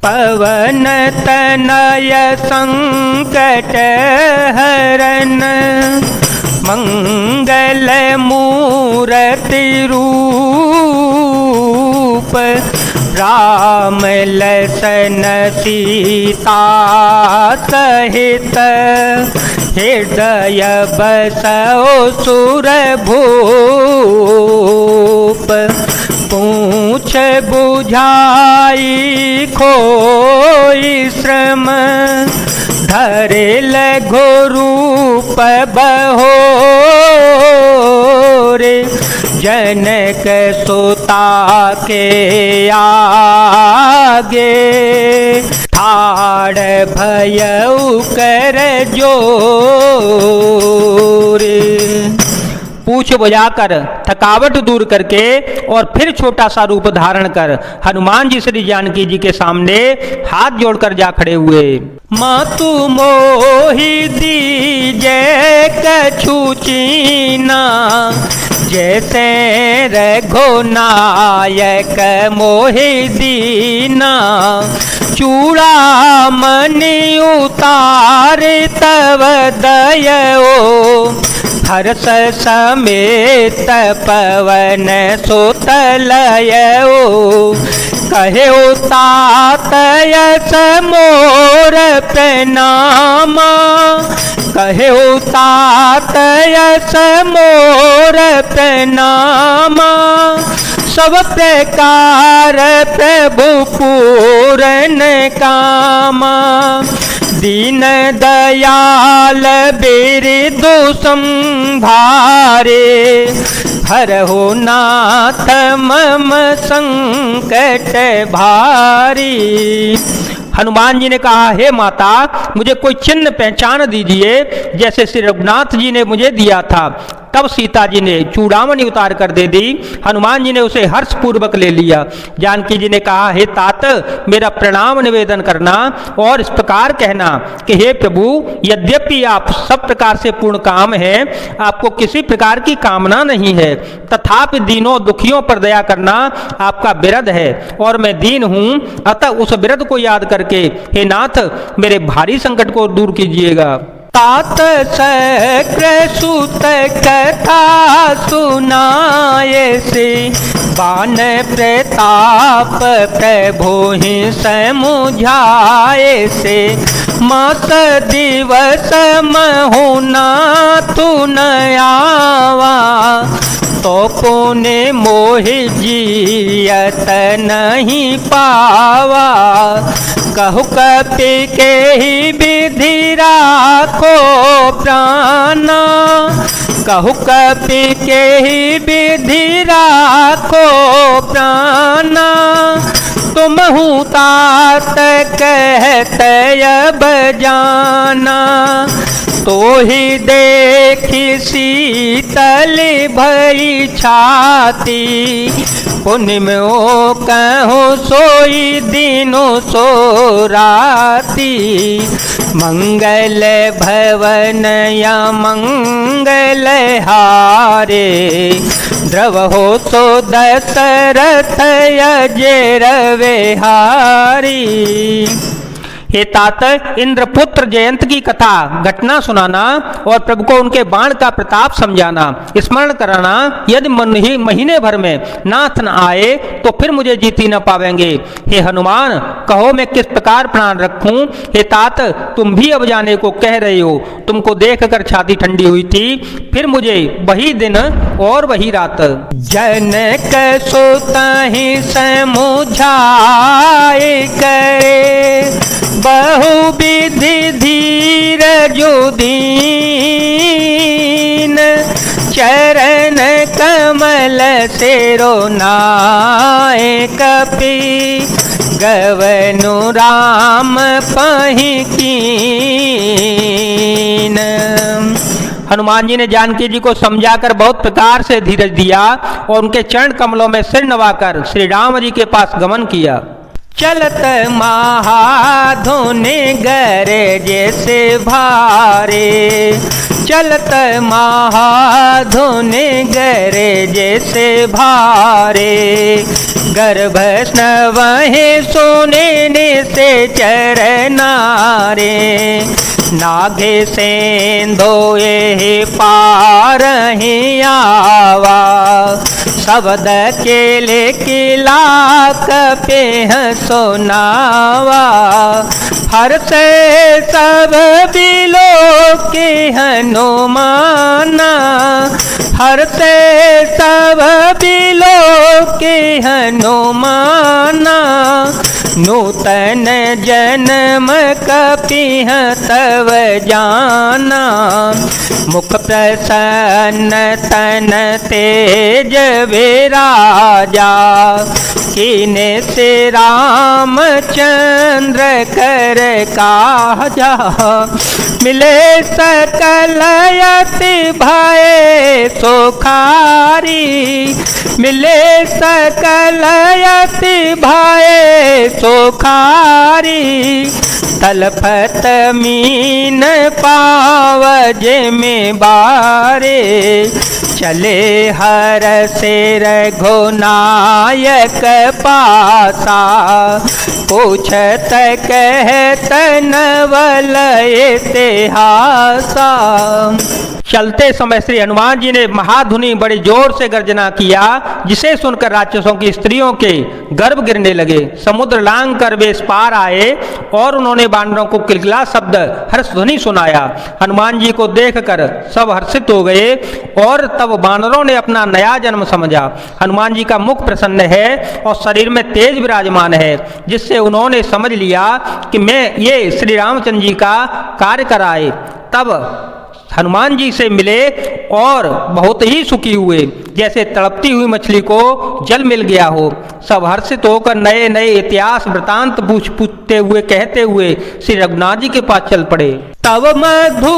पवन तनय संकट हरन मंगल मूर्ति रूप राम लसन सीता सहित हृदय बसौ सुरभूप पूछ बुझाई खोई श्रम धरिल घोरूप बहोरे जनक सुता के आगे ठाड़ भयउ कर जोरे। पूछ बुझाकर थकावट दूर करके और फिर छोटा सा रूप धारण कर हनुमान जी श्री जानकी जी के सामने हाथ जोड़कर जा खड़े हुए। मातु मोहि दीजे कछु चीना जैसे रघुनायक मोहि दीना चूड़ामणि उतार तव दयो हर्ष समेत पवन सुतलयो कहे तात यस मोर प्रणामा कहे तात यस मोर प्रणामा सब प्रकार प्रभु पूरन कामा दीन दयाल बिरदु संभारे हरहु नाथ मम संकट भारी। हनुमान जी ने कहा, हे माता मुझे कोई चिन्ह पहचान दीजिए जैसे श्री रघुनाथ जी ने मुझे दिया था। तब सीता जी ने चूड़ामणि उतार कर दे दी। हनुमान जी ने उसे हर्ष पूर्वक ले लिया। जानकी जी ने कहा, हे तात मेरा प्रणाम निवेदन करना और इस प्रकार कहना कि हे प्रभु यद्यपि आप सब प्रकार से पूर्ण काम हैं, आपको किसी प्रकार की कामना नहीं है, तथापि दीनों दुखियों पर दया करना आपका बिरद है और मैं दीन हूँ। अतः उस बिरद को याद करके हे नाथ मेरे भारी संकट को दूर कीजिएगा। तात शक्र सुत कथा सुनाए से बान प्रताप प्रभु ही समुझाए से मास दिवस महुना तु न आवा तो पुण्य मोहि जियत नहीं पावा कहु कपि के ही विधि राखो प्राणा कहु कपि के ही विधि राखो प्राणा तुमहु तात कहत अब जाना तो ही देखी शीतल भई छाती पुण्य में ओ कहूँ सोई दिनों सो राती मंगल भवन या मंगल हारे द्रव हो तो दशरथ अजर विहारी। हे तात इंद्रपुत्र जयंत की कथा घटना सुनाना और प्रभु को उनके बाण का प्रताप समझाना, स्मरण कराना। यदि महीने भर में नाथ न आए तो फिर मुझे जीती न पावेंगे। हे हनुमान कहो मैं किस प्रकार प्राण रखूं। हे तात तुम भी अब जाने को कह रहे हो, तुमको देखकर छाती ठंडी हुई थी। फिर मुझे वही दिन और वही रात जनक सुतहि समुझाए करे बहु विधि धीर जुदीन चरण कमल सिरो नाय कपि गवनु राम पहि कीन। हनुमान जी ने जानकी जी को समझाकर बहुत प्रकार से धीरज दिया और उनके चरण कमलों में सिर नवाकर श्री राम जी के पास गमन किया। चलत महाधुनि गर जैसे भारे चलत महाधुनि गरे जैसे भारे, गर्भ स्नवहि सुनि से चरनारे, नागे सेंधो ये पार ही आवा, शब्द केले किला कपे सुनावा, हर से सब बिलो के हनुमाना, हर से सब बिलो के हनुमाना, नूतन जन्म कपिह तव जाना, मुख प्रसन्न तन तेज विराजा, कीने से रामचंद्र कर काजा, मिले सकल यति भय सुखारी, मिले सकल यति भय सुखारी, तलफत मीन पावज में बारे, चले हर से रघुनायक पासा, पूछत कहत नवल इतिहासा। चलते समय श्री हनुमान जी ने महाधुनि बड़े जोर से गर्जना किया, जिसे सुनकर राक्षसों की स्त्रियों के गर्भ गिरने लगे। समुद्र लांग कर वे इस पार आए और उन्होंने वानरों को किलकिला शब्द हर्ष ध्वनि सुनाया। हनुमान जी को देखकर सब हर्षित हो गए और तब वानरों ने अपना नया जन्म समझा। हनुमान जी का मुख प्रसन्न है और शरीर में तेज विराजमान है, जिससे उन्होंने समझ लिया कि मैं ये श्री रामचंद्र जी का कार्य कराए। तब हनुमान जी से मिले और बहुत ही सुखी हुए, जैसे तड़पती हुई मछली को जल मिल गया हो। सब हर्षित होकर नए नए इतिहास वृतांत पूछते हुए कहते हुए श्री रघुनाथ जी के पास चल पड़े। तब मधु